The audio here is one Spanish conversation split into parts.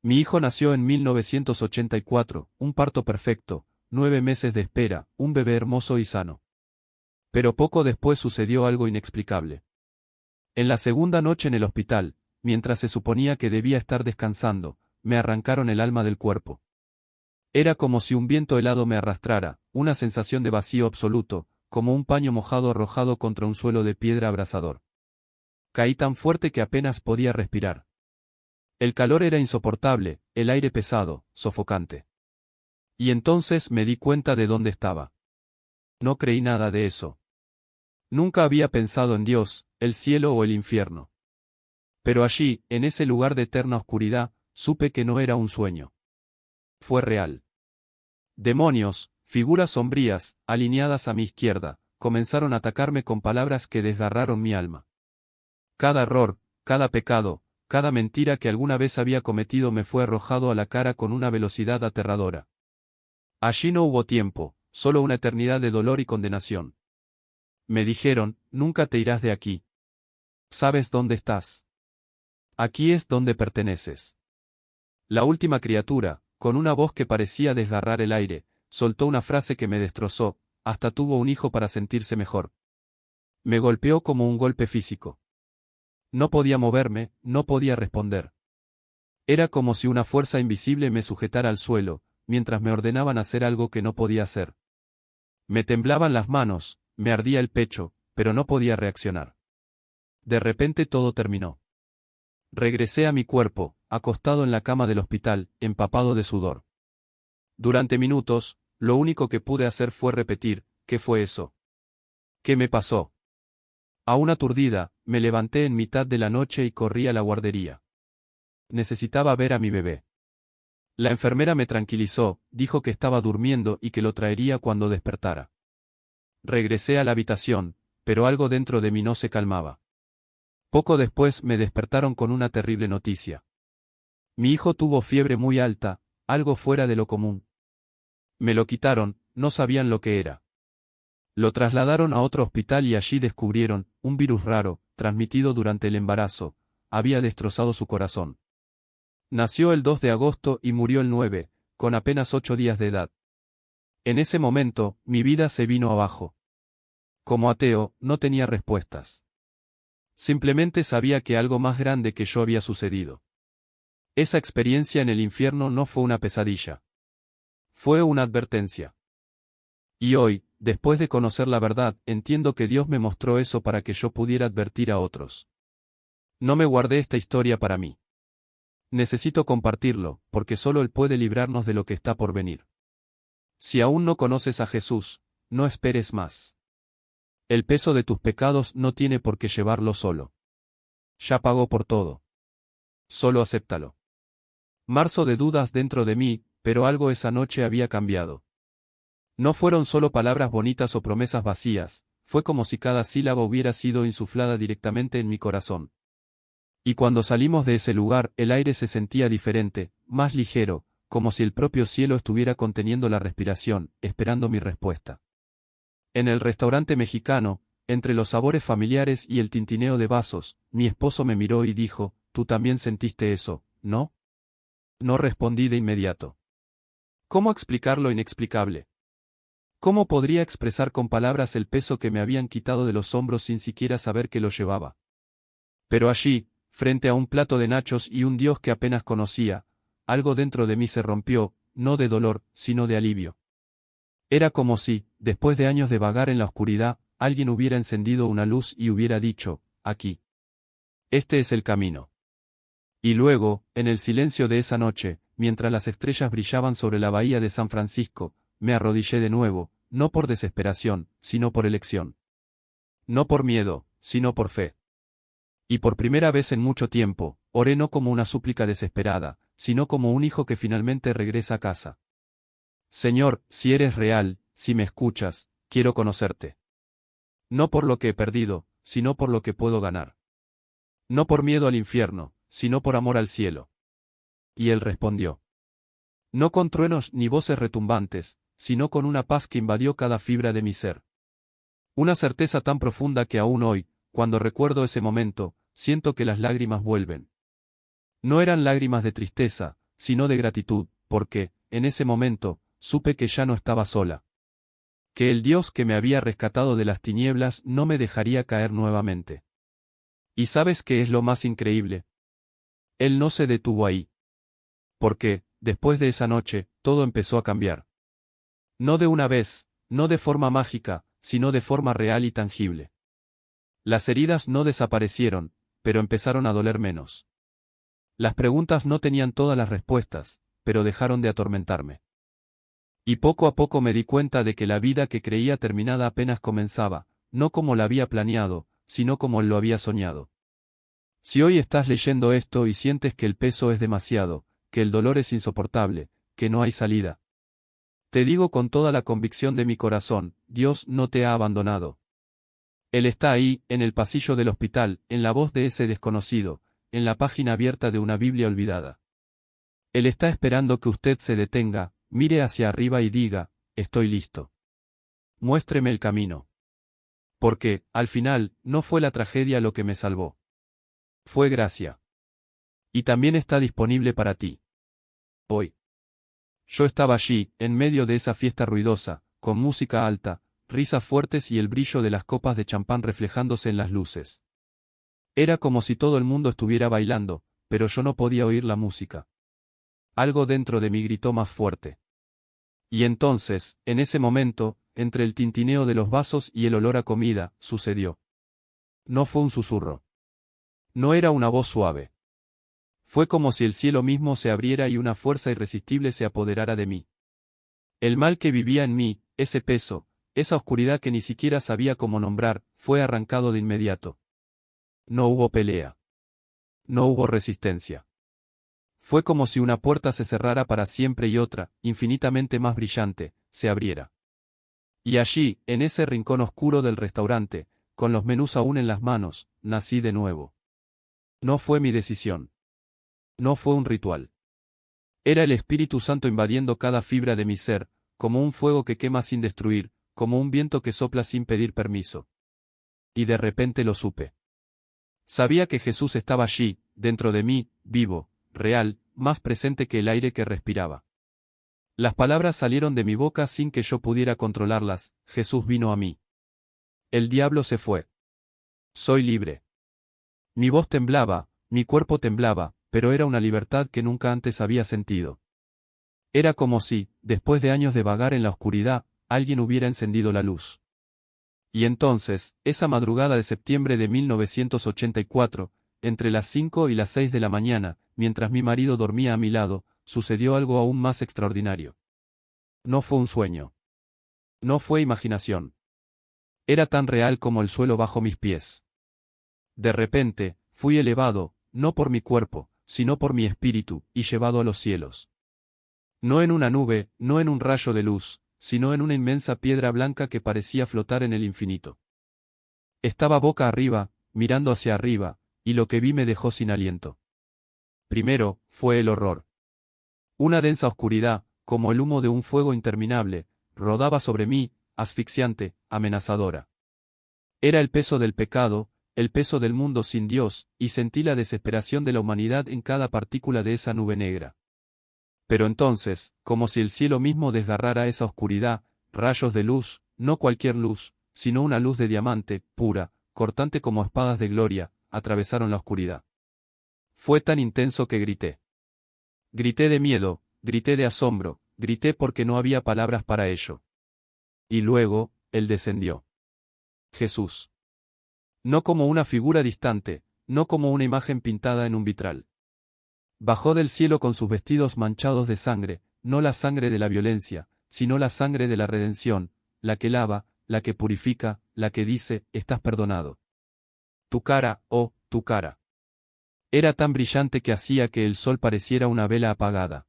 Mi hijo nació en 1984, un parto perfecto, 9 meses de espera, un bebé hermoso y sano. Pero poco después sucedió algo inexplicable. En la segunda noche en el hospital, mientras se suponía que debía estar descansando, me arrancaron el alma del cuerpo. Era como si un viento helado me arrastrara, una sensación de vacío absoluto, como un paño mojado arrojado contra un suelo de piedra abrasador. Caí tan fuerte que apenas podía respirar. El calor era insoportable, el aire pesado, sofocante. Y entonces me di cuenta de dónde estaba. No creí nada de eso. Nunca había pensado en Dios, el cielo o el infierno. Pero allí, en ese lugar de eterna oscuridad, supe que no era un sueño. Fue real. Demonios, figuras sombrías, alineadas a mi izquierda, comenzaron a atacarme con palabras que desgarraron mi alma. Cada error, cada pecado, cada mentira que alguna vez había cometido me fue arrojado a la cara con una velocidad aterradora. Allí no hubo tiempo, solo una eternidad de dolor y condenación. Me dijeron, nunca te irás de aquí. ¿Sabes dónde estás? Aquí es donde perteneces. La última criatura, con una voz que parecía desgarrar el aire, soltó una frase que me destrozó, hasta tuvo un hijo para sentirse mejor. Me golpeó como un golpe físico. No podía moverme, no podía responder. Era como si una fuerza invisible me sujetara al suelo, mientras me ordenaban hacer algo que no podía hacer. Me temblaban las manos, me ardía el pecho, pero no podía reaccionar. De repente todo terminó. Regresé a mi cuerpo, acostado en la cama del hospital, empapado de sudor. Durante minutos, lo único que pude hacer fue repetir, ¿qué fue eso? ¿Qué me pasó? Aún aturdida, me levanté en mitad de la noche y corrí a la guardería. Necesitaba ver a mi bebé. La enfermera me tranquilizó, dijo que estaba durmiendo y que lo traería cuando despertara. Regresé a la habitación, pero algo dentro de mí no se calmaba. Poco después me despertaron con una terrible noticia. Mi hijo tuvo fiebre muy alta, algo fuera de lo común. Me lo quitaron, no sabían lo que era. Lo trasladaron a otro hospital y allí descubrieron, un virus raro, transmitido durante el embarazo, había destrozado su corazón. Nació el 2 de agosto y murió el 9, con apenas 8 días de edad. En ese momento, mi vida se vino abajo. Como ateo, no tenía respuestas. Simplemente sabía que algo más grande que yo había sucedido. Esa experiencia en el infierno no fue una pesadilla. Fue una advertencia. Y hoy, después de conocer la verdad, entiendo que Dios me mostró eso para que yo pudiera advertir a otros. No me guardé esta historia para mí. Necesito compartirlo, porque solo Él puede librarnos de lo que está por venir. Si aún no conoces a Jesús, no esperes más. El peso de tus pecados no tiene por qué llevarlo solo. Ya pagó por todo. Solo acéptalo. Marzo de dudas dentro de mí, pero algo esa noche había cambiado. No fueron solo palabras bonitas o promesas vacías, fue como si cada sílaba hubiera sido insuflada directamente en mi corazón. Y cuando salimos de ese lugar, el aire se sentía diferente, más ligero, como si el propio cielo estuviera conteniendo la respiración, esperando mi respuesta. En el restaurante mexicano, entre los sabores familiares y el tintineo de vasos, mi esposo me miró y dijo, «¿Tú también sentiste eso, no?» No respondí de inmediato. ¿Cómo explicar lo inexplicable? ¿Cómo podría expresar con palabras el peso que me habían quitado de los hombros sin siquiera saber que lo llevaba? Pero allí, frente a un plato de nachos y un Dios que apenas conocía, algo dentro de mí se rompió, no de dolor, sino de alivio. Era como si, después de años de vagar en la oscuridad, alguien hubiera encendido una luz y hubiera dicho, aquí. Este es el camino. Y luego, en el silencio de esa noche, mientras las estrellas brillaban sobre la bahía de San Francisco, me arrodillé de nuevo, no por desesperación, sino por elección. No por miedo, sino por fe. Y por primera vez en mucho tiempo, oré no como una súplica desesperada, sino como un hijo que finalmente regresa a casa. Señor, si eres real, si me escuchas, quiero conocerte. No por lo que he perdido, sino por lo que puedo ganar. No por miedo al infierno, sino por amor al cielo. Y él respondió. No con truenos ni voces retumbantes, sino con una paz que invadió cada fibra de mi ser. Una certeza tan profunda que aún hoy, cuando recuerdo ese momento, siento que las lágrimas vuelven. No eran lágrimas de tristeza, sino de gratitud, porque, en ese momento, supe que ya no estaba sola. Que el Dios que me había rescatado de las tinieblas no me dejaría caer nuevamente. ¿Y sabes qué es lo más increíble? Él no se detuvo ahí. Porque, después de esa noche, todo empezó a cambiar. No de una vez, no de forma mágica, sino de forma real y tangible. Las heridas no desaparecieron, pero empezaron a doler menos. Las preguntas no tenían todas las respuestas, pero dejaron de atormentarme. Y poco a poco me di cuenta de que la vida que creía terminada apenas comenzaba, no como la había planeado, sino como lo había soñado. Si hoy estás leyendo esto y sientes que el peso es demasiado, que el dolor es insoportable, que no hay salida, te digo con toda la convicción de mi corazón, Dios no te ha abandonado. Él está ahí, en el pasillo del hospital, en la voz de ese desconocido, en la página abierta de una Biblia olvidada. Él está esperando que usted se detenga, mire hacia arriba y diga, estoy listo. Muéstreme el camino. Porque, al final, no fue la tragedia lo que me salvó. Fue gracia. Y también está disponible para ti. Hoy. Yo estaba allí, en medio de esa fiesta ruidosa, con música alta, risas fuertes y el brillo de las copas de champán reflejándose en las luces. Era como si todo el mundo estuviera bailando, pero yo no podía oír la música. Algo dentro de mí gritó más fuerte. Y entonces, en ese momento, entre el tintineo de los vasos y el olor a comida, sucedió. No fue un susurro. No era una voz suave. Fue como si el cielo mismo se abriera y una fuerza irresistible se apoderara de mí. El mal que vivía en mí, ese peso, esa oscuridad que ni siquiera sabía cómo nombrar, fue arrancado de inmediato. No hubo pelea. No hubo resistencia. Fue como si una puerta se cerrara para siempre y otra, infinitamente más brillante, se abriera. Y allí, en ese rincón oscuro del restaurante, con los menús aún en las manos, nací de nuevo. No fue mi decisión. No fue un ritual. Era el Espíritu Santo invadiendo cada fibra de mi ser, como un fuego que quema sin destruir, como un viento que sopla sin pedir permiso. Y de repente lo supe. Sabía que Jesús estaba allí, dentro de mí, vivo, real, más presente que el aire que respiraba. Las palabras salieron de mi boca sin que yo pudiera controlarlas, Jesús vino a mí. El diablo se fue. Soy libre. Mi voz temblaba, mi cuerpo temblaba, pero era una libertad que nunca antes había sentido. Era como si, después de años de vagar en la oscuridad, alguien hubiera encendido la luz. Y entonces, esa madrugada de septiembre de 1984, entre las 5 y las 6 de la mañana, mientras mi marido dormía a mi lado, sucedió algo aún más extraordinario. No fue un sueño. No fue imaginación. Era tan real como el suelo bajo mis pies. De repente, fui elevado, no por mi cuerpo, sino por mi espíritu, y llevado a los cielos. No en una nube, no en un rayo de luz, sino en una inmensa piedra blanca que parecía flotar en el infinito. Estaba boca arriba, mirando hacia arriba, y lo que vi me dejó sin aliento. Primero, fue el horror. Una densa oscuridad, como el humo de un fuego interminable, rodaba sobre mí, asfixiante, amenazadora. Era el peso del pecado, el peso del mundo sin Dios, y sentí la desesperación de la humanidad en cada partícula de esa nube negra. Pero entonces, como si el cielo mismo desgarrara esa oscuridad, rayos de luz, no cualquier luz, sino una luz de diamante, pura, cortante como espadas de gloria, atravesaron la oscuridad. Fue tan intenso que grité. Grité de miedo, grité de asombro, grité porque no había palabras para ello. Y luego, Él descendió. Jesús. No como una figura distante, no como una imagen pintada en un vitral. Bajó del cielo con sus vestidos manchados de sangre, no la sangre de la violencia, sino la sangre de la redención, la que lava, la que purifica, la que dice, estás perdonado. Tu cara, oh, tu cara. Era tan brillante que hacía que el sol pareciera una vela apagada.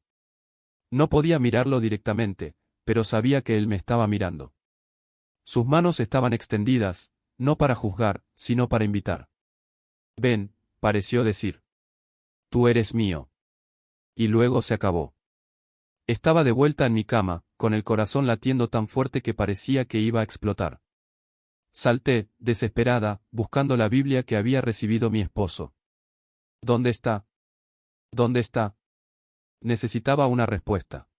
No podía mirarlo directamente, pero sabía que él me estaba mirando. Sus manos estaban extendidas, no para juzgar, sino para invitar. Ven, pareció decir. Tú eres mío. Y luego se acabó. Estaba de vuelta en mi cama, con el corazón latiendo tan fuerte que parecía que iba a explotar. Salté, desesperada, buscando la Biblia que había recibido mi esposo. ¿Dónde está? ¿Dónde está? Necesitaba una respuesta.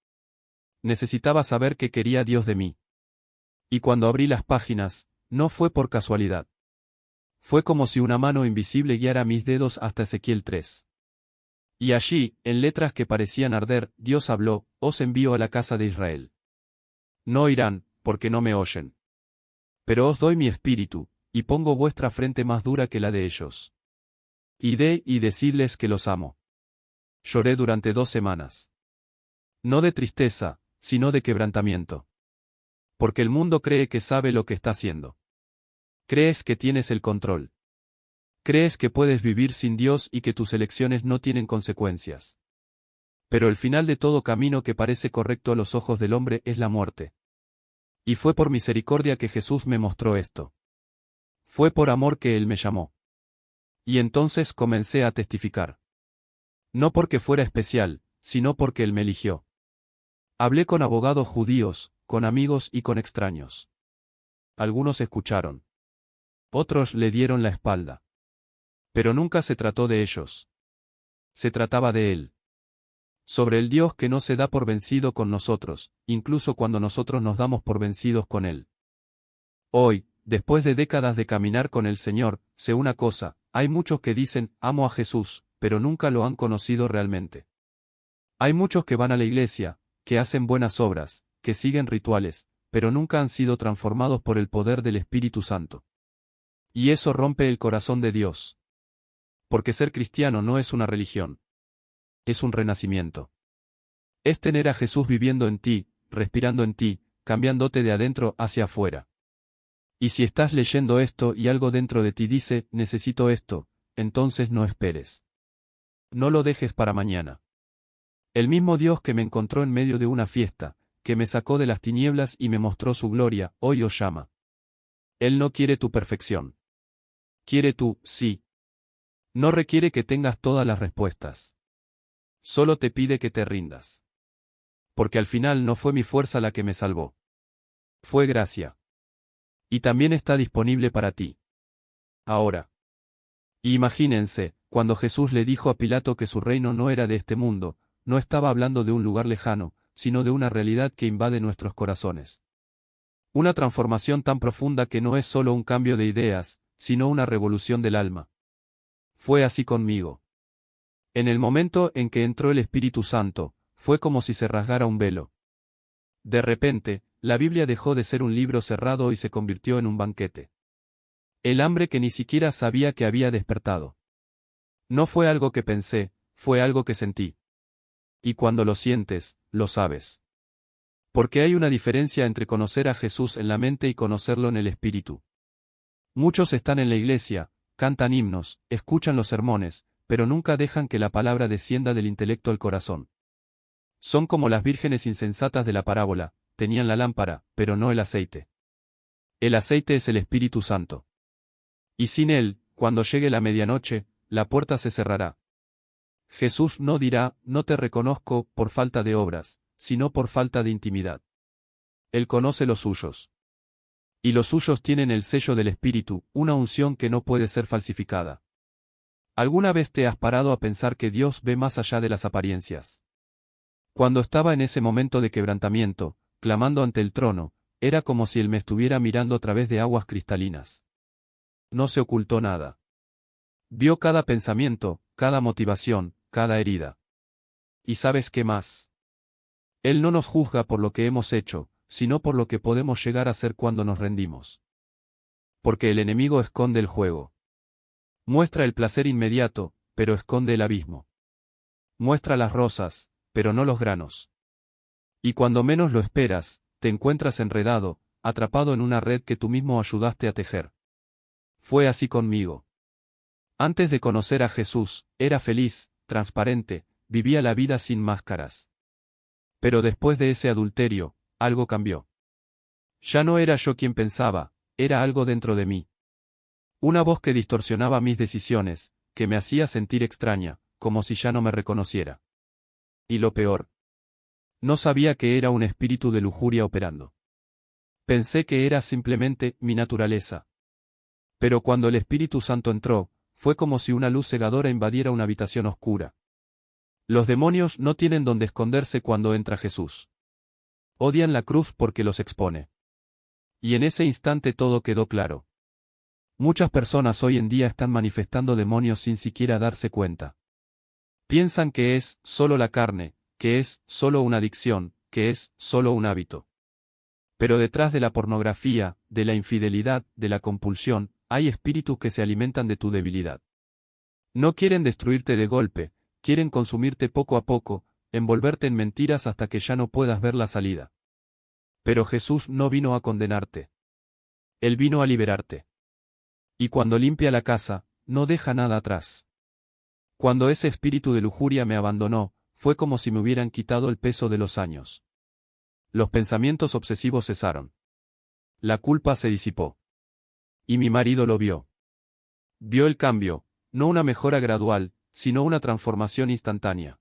Necesitaba saber qué quería Dios de mí. Y cuando abrí las páginas, no fue por casualidad. Fue como si una mano invisible guiara mis dedos hasta Ezequiel 3. Y allí, en letras que parecían arder, Dios habló: os envío a la casa de Israel. No irán, porque no me oyen. Pero os doy mi espíritu, y pongo vuestra frente más dura que la de ellos. Id y decidles que los amo. Lloré durante 2 semanas. No de tristeza, sino de quebrantamiento. Porque el mundo cree que sabe lo que está haciendo. Crees que tienes el control. Crees que puedes vivir sin Dios y que tus elecciones no tienen consecuencias. Pero el final de todo camino que parece correcto a los ojos del hombre es la muerte. Y fue por misericordia que Jesús me mostró esto. Fue por amor que Él me llamó. Y entonces comencé a testificar. No porque fuera especial, sino porque Él me eligió. Hablé con abogados judíos, con amigos y con extraños. Algunos escucharon. Otros le dieron la espalda. Pero nunca se trató de ellos. Se trataba de Él. Sobre el Dios que no se da por vencido con nosotros, incluso cuando nosotros nos damos por vencidos con Él. Hoy, después de décadas de caminar con el Señor, sé una cosa: hay muchos que dicen, amo a Jesús, pero nunca lo han conocido realmente. Hay muchos que van a la iglesia, que hacen buenas obras, que siguen rituales, pero nunca han sido transformados por el poder del Espíritu Santo. Y eso rompe el corazón de Dios. Porque ser cristiano no es una religión. Es un renacimiento. Es tener a Jesús viviendo en ti, respirando en ti, cambiándote de adentro hacia afuera. Y si estás leyendo esto y algo dentro de ti dice, necesito esto, entonces no esperes. No lo dejes para mañana. El mismo Dios que me encontró en medio de una fiesta, que me sacó de las tinieblas y me mostró su gloria, hoy os llama. Él no quiere tu perfección. Quiere tu sí. No requiere que tengas todas las respuestas. Solo te pide que te rindas. Porque al final no fue mi fuerza la que me salvó. Fue gracia. Y también está disponible para ti. Ahora. Imagínense, cuando Jesús le dijo a Pilato que su reino no era de este mundo, no estaba hablando de un lugar lejano, sino de una realidad que invade nuestros corazones. Una transformación tan profunda que no es solo un cambio de ideas, sino una revolución del alma. Fue así conmigo. En el momento en que entró el Espíritu Santo, fue como si se rasgara un velo. De repente, la Biblia dejó de ser un libro cerrado y se convirtió en un banquete. El hambre que ni siquiera sabía que había despertado. No fue algo que pensé, fue algo que sentí. Y cuando lo sientes, lo sabes. Porque hay una diferencia entre conocer a Jesús en la mente y conocerlo en el espíritu. Muchos están en la iglesia, cantan himnos, escuchan los sermones, pero nunca dejan que la palabra descienda del intelecto al corazón. Son como las vírgenes insensatas de la parábola, tenían la lámpara, pero no el aceite. El aceite es el Espíritu Santo. Y sin él, cuando llegue la medianoche, la puerta se cerrará. Jesús no dirá, no te reconozco, por falta de obras, sino por falta de intimidad. Él conoce los suyos. Y los suyos tienen el sello del Espíritu, una unción que no puede ser falsificada. ¿Alguna vez te has parado a pensar que Dios ve más allá de las apariencias? Cuando estaba en ese momento de quebrantamiento, clamando ante el trono, era como si Él me estuviera mirando a través de aguas cristalinas. No se ocultó nada. Vio cada pensamiento, cada motivación, cada herida. ¿Y sabes qué más? Él no nos juzga por lo que hemos hecho, sino por lo que podemos llegar a ser cuando nos rendimos. Porque el enemigo esconde el juego. Muestra el placer inmediato, pero esconde el abismo. Muestra las rosas, pero no los granos. Y cuando menos lo esperas, te encuentras enredado, atrapado en una red que tú mismo ayudaste a tejer. Fue así conmigo. Antes de conocer a Jesús, era feliz, transparente, vivía la vida sin máscaras. Pero después de ese adulterio, algo cambió. Ya no era yo quien pensaba, era algo dentro de mí. Una voz que distorsionaba mis decisiones, que me hacía sentir extraña, como si ya no me reconociera. Y lo peor. No sabía que era un espíritu de lujuria operando. Pensé que era simplemente mi naturaleza. Pero cuando el Espíritu Santo entró, fue como si una luz cegadora invadiera una habitación oscura. Los demonios no tienen donde esconderse cuando entra Jesús. Odian la cruz porque los expone. Y en ese instante todo quedó claro. Muchas personas hoy en día están manifestando demonios sin siquiera darse cuenta. Piensan que es solo la carne, que es solo una adicción, que es solo un hábito. Pero detrás de la pornografía, de la infidelidad, de la compulsión, hay espíritus que se alimentan de tu debilidad. No quieren destruirte de golpe, quieren consumirte poco a poco, envolverte en mentiras hasta que ya no puedas ver la salida. Pero Jesús no vino a condenarte. Él vino a liberarte. Y cuando limpia la casa, no deja nada atrás. Cuando ese espíritu de lujuria me abandonó, fue como si me hubieran quitado el peso de los años. Los pensamientos obsesivos cesaron. La culpa se disipó. Y mi marido lo vio. Vio el cambio, no una mejora gradual, sino una transformación instantánea.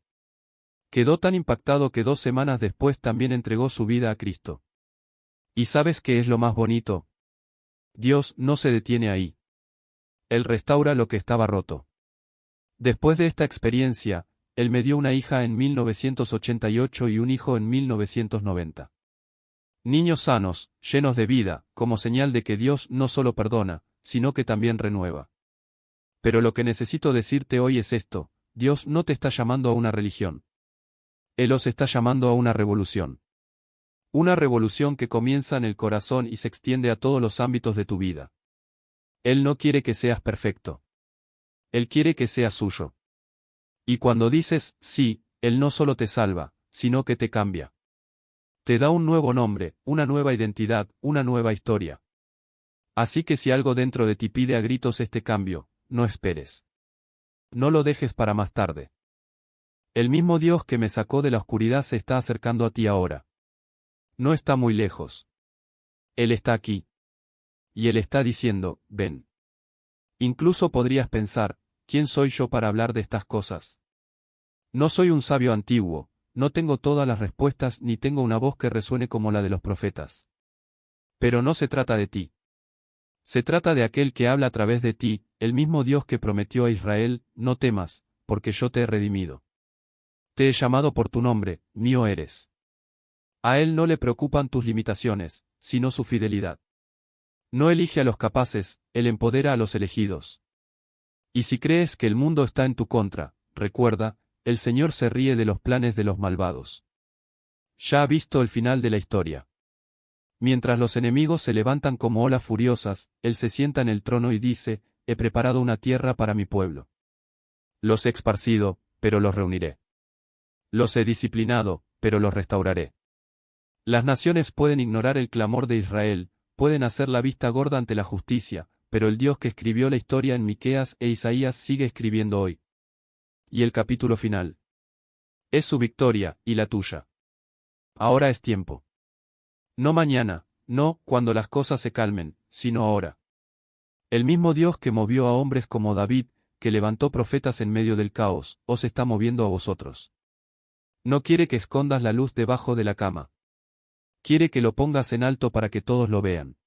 Quedó tan impactado que 2 semanas después también entregó su vida a Cristo. ¿Y sabes qué es lo más bonito? Dios no se detiene ahí. Él restaura lo que estaba roto. Después de esta experiencia, Él me dio una hija en 1988 y un hijo en 1990. Niños sanos, llenos de vida, como señal de que Dios no solo perdona, sino que también renueva. Pero lo que necesito decirte hoy es esto: Dios no te está llamando a una religión. Él os está llamando a una revolución. Una revolución que comienza en el corazón y se extiende a todos los ámbitos de tu vida. Él no quiere que seas perfecto. Él quiere que seas suyo. Y cuando dices sí, Él no solo te salva, sino que te cambia. Te da un nuevo nombre, una nueva identidad, una nueva historia. Así que si algo dentro de ti pide a gritos este cambio, no esperes. No lo dejes para más tarde. El mismo Dios que me sacó de la oscuridad se está acercando a ti ahora. No está muy lejos. Él está aquí. Y Él está diciendo, ven. Incluso podrías pensar, ¿quién soy yo para hablar de estas cosas? No soy un sabio antiguo, no tengo todas las respuestas ni tengo una voz que resuene como la de los profetas. Pero no se trata de ti. Se trata de aquel que habla a través de ti, el mismo Dios que prometió a Israel, no temas, porque yo te he redimido. Te he llamado por tu nombre, mío eres. A Él no le preocupan tus limitaciones, sino su fidelidad. No elige a los capaces, Él empodera a los elegidos. Y si crees que el mundo está en tu contra, recuerda, el Señor se ríe de los planes de los malvados. Ya ha visto el final de la historia. Mientras los enemigos se levantan como olas furiosas, Él se sienta en el trono y dice, he preparado una tierra para mi pueblo. Los he esparcido, pero los reuniré. Los he disciplinado, pero los restauraré. Las naciones pueden ignorar el clamor de Israel, pueden hacer la vista gorda ante la justicia, pero el Dios que escribió la historia en Miqueas e Isaías sigue escribiendo hoy. Y el capítulo final. Es su victoria, y la tuya. Ahora es tiempo. No mañana, no cuando las cosas se calmen, sino ahora. El mismo Dios que movió a hombres como David, que levantó profetas en medio del caos, os está moviendo a vosotros. No quiere que escondas la luz debajo de la cama. Quiere que lo pongas en alto para que todos lo vean.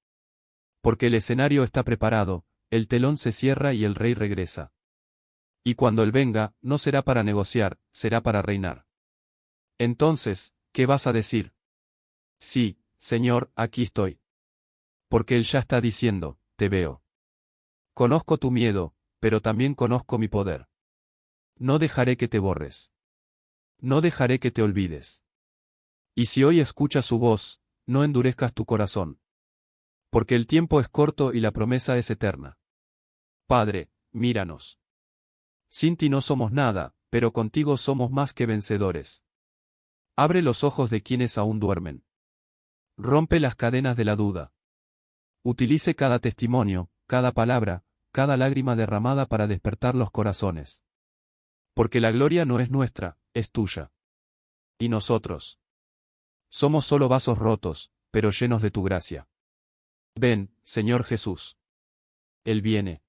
Porque el escenario está preparado, el telón se cierra y el rey regresa. Y cuando él venga, no será para negociar, será para reinar. Entonces, ¿qué vas a decir? Sí, Señor, aquí estoy. Porque él ya está diciendo, te veo. Conozco tu miedo, pero también conozco mi poder. No dejaré que te borres. No dejaré que te olvides. Y si hoy escuchas su voz, no endurezcas tu corazón. Porque el tiempo es corto y la promesa es eterna. Padre, míranos. Sin ti no somos nada, pero contigo somos más que vencedores. Abre los ojos de quienes aún duermen. Rompe las cadenas de la duda. Utilice cada testimonio, cada palabra, cada lágrima derramada para despertar los corazones. Porque la gloria no es nuestra, es tuya. Y nosotros somos solo vasos rotos, pero llenos de tu gracia. Ven, Señor Jesús. Él viene.